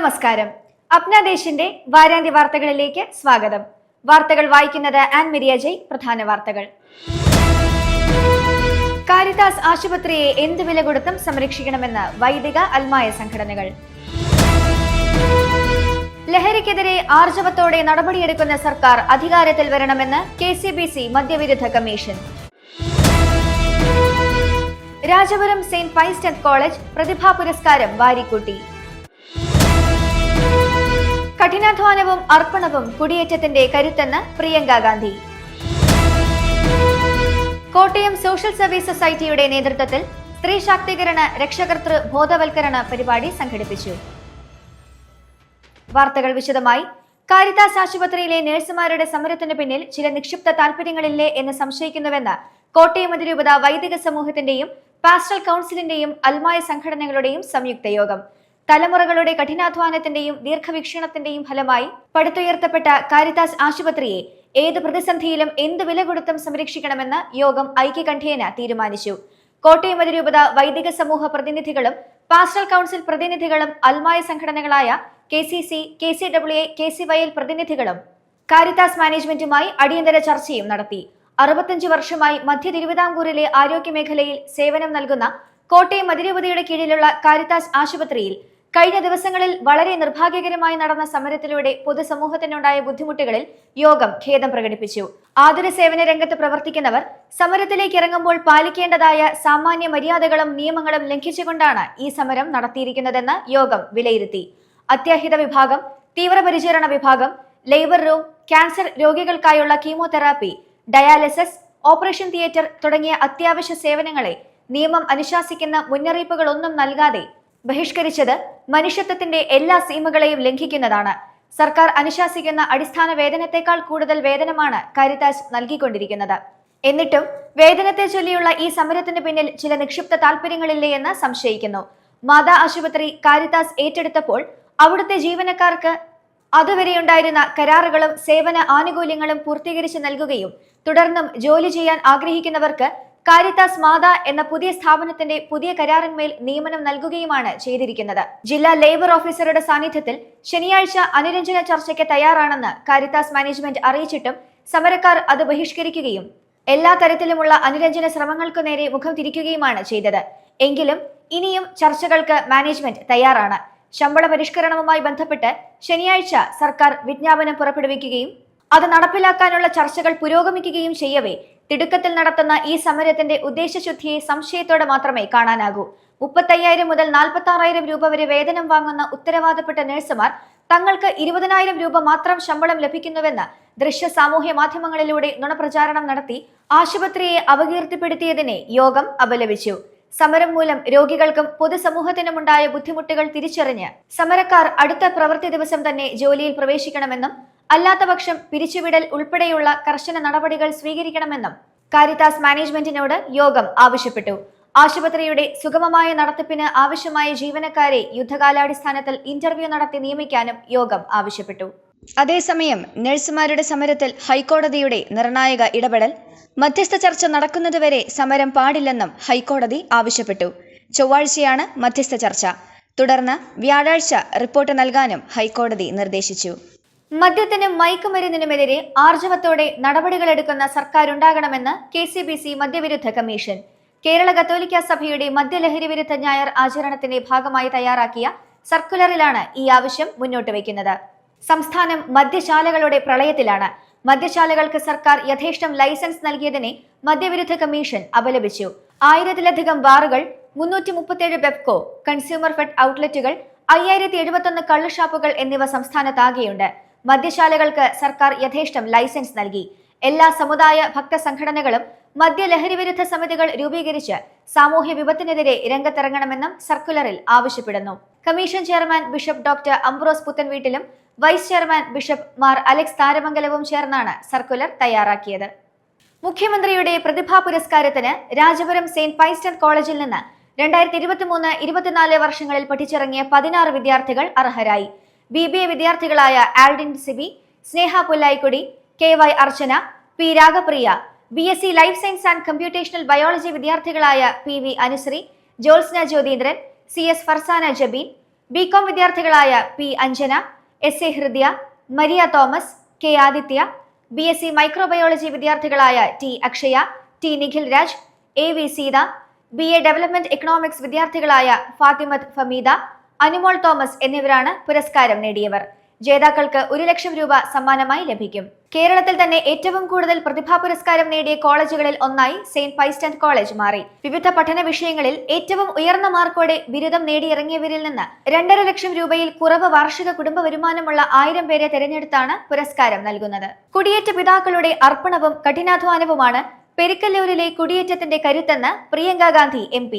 നമസ്കാരം. അപ്നാദേശിന്റെ വാരാന്ത്യ വാർത്തകളിലേക്ക് സ്വാഗതം. വാർത്തകൾ വായിക്കുന്നത് ആൻ മരിയ ജയ്. പ്രധാന വാർത്തകൾ. കാരിതാസ് ആശുപത്രിയെ എന്ത് വില കൊടുത്തും സംരക്ഷിക്കണമെന്ന് വൈദിക അൽമായ സംഘടനകൾ. ലഹരിക്കെതിരെ ആർജവത്തോടെ നടപടിയെടുക്കുന്ന സർക്കാർ അധികാരത്തിൽ വരണമെന്ന് KCBC മദ്യവിരുദ്ധ കമ്മീഷൻ. രാജപുരം സെന്റ് പൈസ്റ്റർ കോളേജ് പ്രതിഭാ പുരസ്കാരം വാരിക്കൂട്ടി. കഠിനാധ്വാനവും അർപ്പണവും കുടിയേറ്റത്തിന്റെ കരുത്തെന്ന് പ്രിയങ്ക ഗാന്ധി. കോട്ടയം സോഷ്യൽ സർവീസ് സൊസൈറ്റിയുടെ നേതൃത്വത്തിൽ സ്ത്രീ ശാക്തീകരണ രക്ഷകർതൃ ബോധവൽക്കരണ പരിപാടി സംഘടിപ്പിച്ചു. വാർത്തകൾ വിശദമായി. കാരിതാസ് ആശുപത്രിയിലെ നഴ്സുമാരുടെ സമരത്തിന് പിന്നിൽ ചില നിക്ഷിപ്ത താൽപര്യങ്ങളില്ലേ എന്ന് സംശയിക്കുന്നുവെന്ന് കോട്ടയം അതിരൂപത വൈദിക സമൂഹത്തിന്റെയും പാസ്റ്റൽ കൗൺസിലിന്റെയും അൽമായ സംഘടനകളുടെയും സംയുക്ത യോഗം. തലമുറകളുടെ കഠിനാധ്വാനത്തിന്റെയും ദീർഘവീക്ഷണത്തിന്റെയും ഫലമായി പടുത്തുയർത്തപ്പെട്ട കാരിതാസ് ആശുപത്രിയെ ഏത് പ്രതിസന്ധിയിലും എന്ത് വില കൊടുത്തും സംരക്ഷിക്കണമെന്ന് യോഗം ഐക്യകണ്ഠേന തീരുമാനിച്ചു. കോട്ടയം അതിരൂപത വൈദിക സമൂഹ പ്രതിനിധികളും പാസ്റ്റൽ കൗൺസിൽ പ്രതിനിധികളും അൽമായ സംഘടനകളായ KCC, KCWA, KCYL പ്രതിനിധികളും കാരിതാസ് മാനേജ്മെന്റുമായി അടിയന്തര ചർച്ചയും നടത്തി. 65 വർഷമായി മധ്യ തിരുവിതാംകൂറിലെ ആരോഗ്യമേഖലയിൽ സേവനം നൽകുന്ന കോട്ടയം അതിരൂപതയുടെ കീഴിലുള്ള കാരിതാസ് ആശുപത്രിയിൽ കഴിഞ്ഞ ദിവസങ്ങളിൽ വളരെ നിർഭാഗ്യകരമായി നടന്ന സമരത്തിലൂടെ പൊതുസമൂഹത്തിനുണ്ടായ ബുദ്ധിമുട്ടുകളിൽ യോഗം ഖേദം പ്രകടിപ്പിച്ചു. ആതുര സേവന രംഗത്ത് പ്രവർത്തിക്കുന്നവർ സമരത്തിലേക്ക് ഇറങ്ങുമ്പോൾ പാലിക്കേണ്ടതായ സാമാന്യ മര്യാദകളും നിയമങ്ങളും ലംഘിച്ചുകൊണ്ടാണ് ഈ സമരം നടത്തിയിരിക്കുന്നതെന്ന് യോഗം വിലയിരുത്തി. അത്യാഹിത വിഭാഗം, തീവ്രപരിചരണ വിഭാഗം, ലേബർ റൂം, ക്യാൻസർ രോഗികൾക്കായുള്ള കീമോതെറാപ്പി, ഡയാലിസിസ്, ഓപ്പറേഷൻ തിയേറ്റർ തുടങ്ങിയ അത്യാവശ്യ സേവനങ്ങളെ നിയമം അനുശാസിക്കുന്ന മുന്നറിയിപ്പുകളൊന്നും നൽകാതെ ബഹിഷ്കരിച്ചത് മനുഷ്യത്വത്തിന്റെ എല്ലാ സീമകളെയും ലംഘിക്കുന്നതാണ്. സർക്കാർ അനുശാസിക്കുന്ന അടിസ്ഥാന വേതനത്തെക്കാൾ കൂടുതൽ വേതനമാണ് കാരിതാസ് നൽകിക്കൊണ്ടിരിക്കുന്നത്. എന്നിട്ടും വേതനത്തെ ചൊല്ലിയുള്ള ഈ സമരത്തിന് പിന്നിൽ ചില നിക്ഷിപ്ത താൽപര്യങ്ങളില്ലേ എന്ന് സംശയിക്കുന്നു. മാതാ ആശുപത്രി കാരിതാസ് ഏറ്റെടുത്തപ്പോൾ അവിടുത്തെ ജീവനക്കാർക്ക് അതുവരെയുണ്ടായിരുന്ന കരാറുകളും സേവന ആനുകൂല്യങ്ങളും പൂർത്തീകരിച്ച് നൽകുകയും തുടർന്നും ജോലി ചെയ്യാൻ ആഗ്രഹിക്കുന്നവർക്ക് കാരിതാസ് മാതാ എന്ന പുതിയ സ്ഥാപനത്തിന്റെ പുതിയ കരാറിന്മേൽ നിയമനം നൽകുകയുമാണ് ചെയ്തിരിക്കുന്നത്. ജില്ലാ ലേബർ ഓഫീസറുടെ സാന്നിധ്യത്തിൽ ശനിയാഴ്ച അനുരഞ്ജന ചർച്ചയ്ക്ക് തയ്യാറാണെന്ന് കാരിതാസ് മാനേജ്മെന്റ് അറിയിച്ചിട്ടും സമരക്കാർ അത് ബഹിഷ്കരിക്കുകയും എല്ലാ തരത്തിലുമുള്ള അനുരഞ്ജന ശ്രമങ്ങൾക്കു നേരെ മുഖം തിരിക്കുകയുമാണ് ചെയ്തത്. എങ്കിലും ഇനിയും ചർച്ചകൾക്ക് മാനേജ്മെന്റ് തയ്യാറാണ്. ശമ്പള പരിഷ്കരണവുമായി ബന്ധപ്പെട്ട് ശനിയാഴ്ച സർക്കാർ വിജ്ഞാപനം പുറപ്പെടുവിക്കുകയും അത് നടപ്പിലാക്കാനുള്ള ചർച്ചകൾ പുരോഗമിക്കുകയും ചെയ്യവേ തിടുക്കത്തിൽ നടത്തുന്ന ഈ സമരത്തിന്റെ ഉദ്ദേശശുദ്ധിയെ സംശയത്തോടെ മാത്രമേ കാണാനാകൂ. 35,000 മുതൽ 46,000 രൂപ വരെ വേതനം വാങ്ങുന്ന ഉത്തരവാദപ്പെട്ട നഴ്സുമാർ തങ്ങൾക്ക് 20,000 രൂപ മാത്രം ശമ്പളം ലഭിക്കുന്നുവെന്ന് ദൃശ്യ സാമൂഹ്യ മാധ്യമങ്ങളിലൂടെ നുണപ്രചാരണം നടത്തി ആശുപത്രിയെ അപകീർത്തിപ്പെടുത്തിയതിനെ യോഗം അപലപിച്ചു. സമരം മൂലം രോഗികൾക്കും പൊതുസമൂഹത്തിനുമുണ്ടായ ബുദ്ധിമുട്ടുകൾ തിരിച്ചറിഞ്ഞ് സമരക്കാർ അടുത്ത പ്രവൃത്തി ദിവസം തന്നെ ജോലിയിൽ പ്രവേശിക്കണമെന്നും അല്ലാത്തപക്ഷം പിരിച്ചുവിടൽ ഉൾപ്പെടെയുള്ള കർശന നടപടികൾ സ്വീകരിക്കണമെന്നും കാരിതാസ് മാനേജ്മെന്റിനോട് യോഗം ആവശ്യപ്പെട്ടു. ആശുപത്രിയുടെ സുഗമമായ നടത്തിപ്പിന് ആവശ്യമായ ജീവനക്കാരെ യുദ്ധകാലാടിസ്ഥാനത്തിൽ ഇന്റർവ്യൂ നടത്തി നിയമിക്കാനും യോഗം ആവശ്യപ്പെട്ടു. അതേസമയം നഴ്സുമാരുടെ സമരത്തിൽ ഹൈക്കോടതിയുടെ നിർണായക ഇടപെടൽ, മധ്യസ്ഥ ചർച്ച നടക്കുന്നതുവരെ സമരം പാടില്ലെന്നും ഹൈക്കോടതി ആവശ്യപ്പെട്ടു. ചൊവ്വാഴ്ചയാണ് മധ്യസ്ഥ ചർച്ച. തുടർന്ന് വ്യാഴാഴ്ച റിപ്പോർട്ട് നൽകാനും ഹൈക്കോടതി നിർദ്ദേശിച്ചു. മദ്യത്തിനും മയക്കുമരുന്നിനുമെതിരെ ആർജവത്തോടെ നടപടികളെടുക്കുന്ന സർക്കാരുണ്ടാകണമെന്ന് KCBC മദ്യവിരുദ്ധ കമ്മീഷൻ. കേരള കത്തോലിക്ക സഭയുടെ മദ്യലഹരി വിരുദ്ധ ഞായർ ആചരണത്തിന്റെ ഭാഗമായി തയ്യാറാക്കിയ സർക്കുലറിലാണ് ഈ ആവശ്യം മുന്നോട്ട് വയ്ക്കുന്നത്. സംസ്ഥാനം മദ്യശാലകളുടെ പ്രളയത്തിലാണ്. മദ്യശാലകൾക്ക് സർക്കാർ യഥേഷ്ടം ലൈസൻസ് നൽകിയതിനെ മദ്യവിരുദ്ധ കമ്മീഷൻ അപലപിച്ചു. 1000-ലധികം ബാറുകൾ, 337 ബെപ്കോ, കൺസ്യൂമർ ഫെഡ് ഔട്ട്ലെറ്റുകൾ, 5071 കള്ളുഷാപ്പുകൾ എന്നിവ സംസ്ഥാനത്താകെയുണ്ട്. മദ്യശാലകൾക്ക് സർക്കാർ യഥേഷ്ടം ലൈസൻസ് നൽകി. എല്ലാ സമുദായ ഭക്ത സംഘടനകളും മദ്യലഹരി വിരുദ്ധ സമിതികൾ രൂപീകരിച്ച് സാമൂഹ്യ വിപത്തിനെതിരെ രംഗത്തിറങ്ങണമെന്നും സർക്കുലറിൽ ആവശ്യപ്പെടുന്നു. Commission chairman bishop doctor Ambrose പുത്തൻവീട്ടിലും vice chairman bishop Mar Alex താരമംഗലവും ചേർന്നാണ് സർക്കുലർ തയ്യാറാക്കിയത്. മുഖ്യമന്ത്രിയുടെ പ്രതിഭാ പുരസ്കാരത്തിന് രാജപുരം സെന്റ് പൈസ്റ്റർ കോളേജിൽ നിന്ന് 2023-24 വർഷങ്ങളിൽ പഠിച്ചിറങ്ങിയ 16 വിദ്യാർത്ഥികൾ അർഹരായി. BBA വിദ്യാർത്ഥികളായ Aldin Sibi, Sneha Pullayikkudi, KY Archana, P Ragapriya, BSc life science and computational biology വിദ്യാർത്ഥികളായ PV Anusree, Jyotsna Jyothindran, CS Farsana Jabeen, B Com വിദ്യാർത്ഥികളായ P Anjana, S A Hridaya, Maria Thomas, K Adithya, BSc microbiology വിദ്യാർത്ഥികളായ T Akshaya, T Nikhil Raj, A V Seetha, BA development economics വിദ്യാർത്ഥികളായ ഫാത്തിമത്ത് ഫമീദ, അനുമോൾ തോമസ് എന്നിവരാണ് പുരസ്കാരം നേടിയവർ. ജേതാക്കൾക്ക് 1 ലക്ഷം രൂപ സമ്മാനമായി ലഭിക്കും. കേരളത്തിൽ തന്നെ ഏറ്റവും കൂടുതൽ പ്രതിഭാ പുരസ്കാരം നേടിയ കോളേജുകളിൽ ഒന്നായി സെയിന്റ് പൈസ്റ്റന്റ് കോളേജ് മാറി. വിവിധ പഠന വിഷയങ്ങളിൽ ഏറ്റവും ഉയർന്ന മാർക്കോടെ ബിരുദം നേടിയിറങ്ങിയവരിൽ നിന്ന് 2.5 ലക്ഷം രൂപയിൽ കുറവ് വാർഷിക കുടുംബ വരുമാനമുള്ള 1000 പേരെ തെരഞ്ഞെടുത്താണ് പുരസ്കാരം നൽകുന്നത്. കുടിയേറ്റ പിതാക്കളുടെ അർപ്പണവും കഠിനാധ്വാനവുമാണ് പെരിക്കല്ലൂരിലെ കുടിയേറ്റത്തിന്റെ കരുത്തെന്ന് പ്രിയങ്ക ഗാന്ധി MP.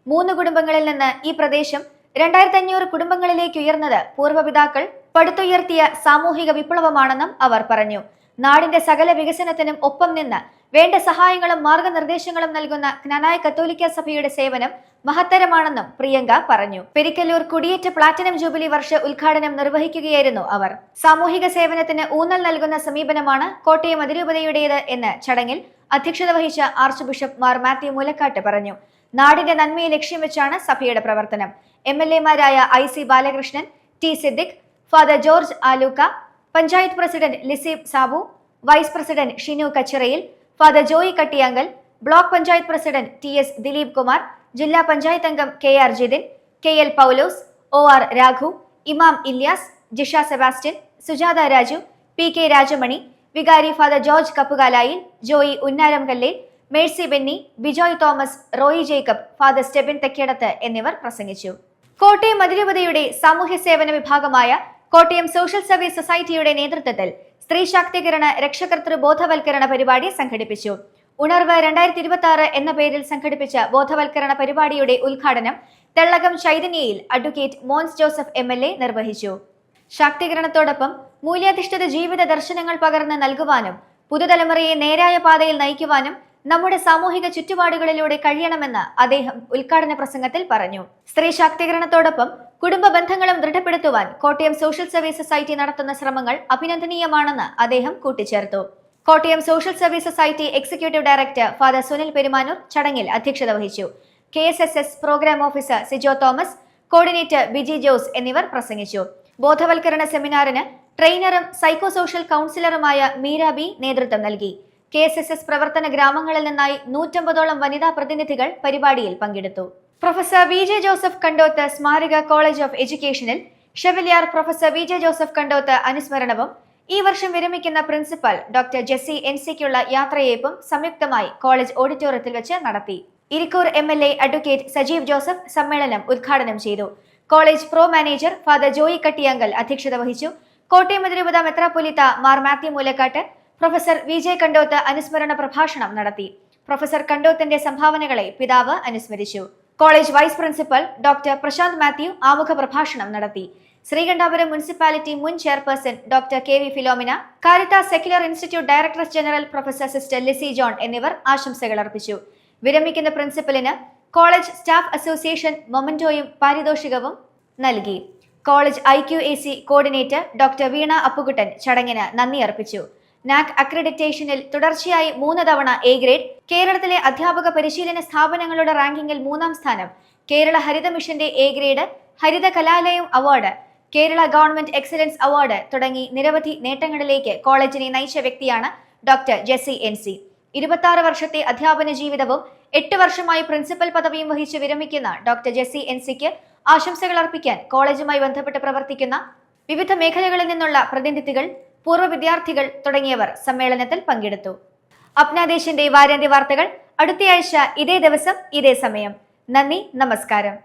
3 കുടുംബങ്ങളിൽ നിന്ന് ഈ പ്രദേശം 2500 കുടുംബങ്ങളിലേക്ക് ഉയർന്നത് പൂർവ്വപിതാക്കൾ പടുത്തുയർത്തിയ സാമൂഹിക വിപ്ലവമാണെന്നും അവർ പറഞ്ഞു. നാടിന്റെ സകല വികസനത്തിനും ഒപ്പം നിന്ന് വേണ്ട സഹായങ്ങളും മാർഗനിർദ്ദേശങ്ങളും നൽകുന്ന ജ്ഞാനായ കത്തോലിക്ക സഭയുടെ സേവനം മഹത്തരമാണെന്നും പ്രിയങ്ക പറഞ്ഞു. പെരിക്കല്ലൂർ കുടിയേറ്റ പ്ലാറ്റിനം ജൂബിലി വർഷ ഉദ്ഘാടനം നിർവഹിക്കുകയായിരുന്നു അവർ. സാമൂഹിക സേവനത്തിന് ഊന്നൽ നൽകുന്ന സമീപനമാണ് കോട്ടയം അതിരൂപതയുടേത് എന്ന് ചടങ്ങിൽ അധ്യക്ഷത വഹിച്ച ആർച്ച് ബിഷപ്പ് മാർ മാത്യു മൂലക്കാട്ട് പറഞ്ഞു. നാടിന്റെ നന്മയെ ലക്ഷ്യം വെച്ചാണ് സഭയുടെ പ്രവർത്തനം. MLA-മാരായ IC Balakrishnan, T Siddique, father George Aluka, panchayat president Liseeb Sabu, vice president Shinu കച്ചിറയിൽ, father Joy Kattiyankal, block panchayat president TS Dileep Kumar, ജില്ലാ പഞ്ചായത്ത് അംഗം KR Jithin, KL Paulose, OR Raghu, ഇമാം ഇല്യാസ്, ജിഷ സെബാസ്റ്റ്യൻ, സുജാത രാജു, PK രാജമണി, വികാരി father George കപ്പുകാലായിൽ, Joy ഉന്നാരം കല്ലേൽ, Mercy Benny, Bijoy Thomas, Roy Jacob, father Stebin Thekkedath എന്നിവർ പ്രസംഗിച്ചു. കോട്ടയം അതിരൂപതയുടെ സാമൂഹ്യ സേവന വിഭാഗമായ കോട്ടയം സോഷ്യൽ സർവീസ് സൊസൈറ്റിയുടെ നേതൃത്വത്തിൽ സ്ത്രീ ശാക്തീകരണ രക്ഷകർതൃ ബോധവൽക്കരണ പരിപാടി സംഘടിപ്പിച്ചു. ഉണർവ് 2026 എന്ന പേരിൽ സംഘടിപ്പിച്ച ബോധവൽക്കരണ പരിപാടിയുടെ ഉദ്ഘാടനം തെള്ളകം ചൈതന്യയിൽ അഡ്വക്കേറ്റ് മോൻസ് ജോസഫ് MLA നിർവഹിച്ചു. ശാക്തീകരണത്തോടൊപ്പം മൂല്യാധിഷ്ഠിത ജീവിത ദർശനങ്ങൾ പകർന്ന് നൽകുവാനും പുതുതലമുറയെ നേരായ പാതയിൽ നയിക്കുവാനും നമ്മുടെ സാമൂഹിക ചുറ്റുപാടുകളിലൂടെ കഴിയണമെന്ന് അദ്ദേഹം ഉദ്ഘാടന പ്രസംഗത്തിൽ പറഞ്ഞു. സ്ത്രീ ശാക്തീകരണത്തോടൊപ്പം കുടുംബ ബന്ധങ്ങളും ദൃഢപ്പെടുത്തുവാൻ കോട്ടയം സോഷ്യൽ സർവീസ് സൊസൈറ്റി നടത്തുന്ന ശ്രമങ്ങൾ അഭിനന്ദനീയമാണെന്ന് അദ്ദേഹം കൂട്ടിച്ചേർത്തു. Kottayam social service society executive director father Sunil Perumanoor ചടങ്ങിൽ അധ്യക്ഷത വഹിച്ചു. KSSS program officer Sijo Thomas, coordinator Biji Jose എന്നിവർ പ്രസംഗിച്ചു. ബോധവൽക്കരണ സെമിനാറിന് ട്രെയിനറും സൈക്കോ സോഷ്യൽ കൗൺസിലറുമായ മീര ബി നേതൃത്വം നൽകി. KSSS പ്രവർത്തന ഗ്രാമങ്ങളിൽ നിന്നായി 150ഓളം വനിതാ പ്രതിനിധികൾ പരിപാടിയിൽ പങ്കെടുത്തു. പ്രൊഫസർ VJ ജോസഫ് കണ്ടോത്ത് സ്മാരക കോളേജ് ഓഫ് എഡ്യൂക്കേഷനിൽ chevalier professor VJ Joseph Kandoth അനുസ്മരണവും ഈ വർഷം വിരമിക്കുന്ന പ്രിൻസിപ്പൽ ഡോക്ടർ ജെസ്സി NC-ക്കുള്ള യാത്രയയപ്പും സംയുക്തമായി കോളേജ് ഓഡിറ്റോറിയത്തിൽ വെച്ച് നടത്തി. ഇരിക്കൂർ MLA അഡ്വക്കേറ്റ് സജീവ് ജോസഫ് സമ്മേളനം ഉദ്ഘാടനം ചെയ്തു. College pro manager father Joy Kattiyankal അധ്യക്ഷത വഹിച്ചു. കോട്ടയം അതിരൂപത മെത്രാപ്പൊലീത്ത മാർ മാത്യു മൂലക്കാട്ട് പ്രൊഫസർ VJ കണ്ടോത്ത് അനുസ്മരണ പ്രഭാഷണം നടത്തി. പ്രൊഫസർ കണ്ടോത്തിന്റെ സംഭാവനകളെ പിതാവ് അനുസ്മരിച്ചു. College vice principal doctor Prashanth Mathew ആമുഖ പ്രഭാഷണം നടത്തി. ശ്രീകണ്ഠാപുരം മുനിസിപ്പാലിറ്റി മുൻ chairperson doctor KV Philomina, Caritas secular institute director general professor sister Lissy John എന്നിവർ ആശംസകൾ അർപ്പിച്ചു. വിരമിക്കുന്ന പ്രിൻസിപ്പലിന് കോളേജ് സ്റ്റാഫ് അസോസിയേഷൻ മൊമന്റോയും പാരിതോഷികവും നൽകി. College IQAC coordinator doctor Veena Appukuttan ചടങ്ങിന് നന്ദി അർപ്പിച്ചു. NAC അക്രഡിറ്റേഷനിൽ തുടർച്ചയായി 3 തവണ A ഗ്രേഡ്, കേരളത്തിലെ അധ്യാപക പരിശീലന സ്ഥാപനങ്ങളുടെ റാങ്കിങ്ങിൽ 3ാം സ്ഥാനം, കേരള ഹരിത മിഷന്റെ A grade, Haritha Kalalayam award, Kerala government excellence award തുടങ്ങി നിരവധി നേട്ടങ്ങളിലേക്ക് കോളേജിനെ നയിച്ച വ്യക്തിയാണ് ഡോക്ടർ ജെസ്സി NC. 26 വർഷത്തെ അധ്യാപന ജീവിതവും 8 വർഷമായി പ്രിൻസിപ്പൽ പദവിയും വഹിച്ച് വിരമിക്കുന്ന ഡോക്ടർ ജെസ്സി NC-ക്ക് ആശംസകൾ അർപ്പിക്കാൻ കോളേജുമായി ബന്ധപ്പെട്ട് പ്രവർത്തിക്കുന്ന വിവിധ മേഖലകളിൽ നിന്നുള്ള പ്രതിനിധികൾ, പൂർവ്വ വിദ്യാർത്ഥികൾ തുടങ്ങിയവർ സമ്മേളനത്തിൽ പങ്കെടുത്തു. അപ്നാദേശിന്റെ വാരാന്ത്യ വാർത്തകൾ അടുത്തയാഴ്ച ഇതേ ദിവസം ഇതേ സമയം. നന്ദി, നമസ്കാരം.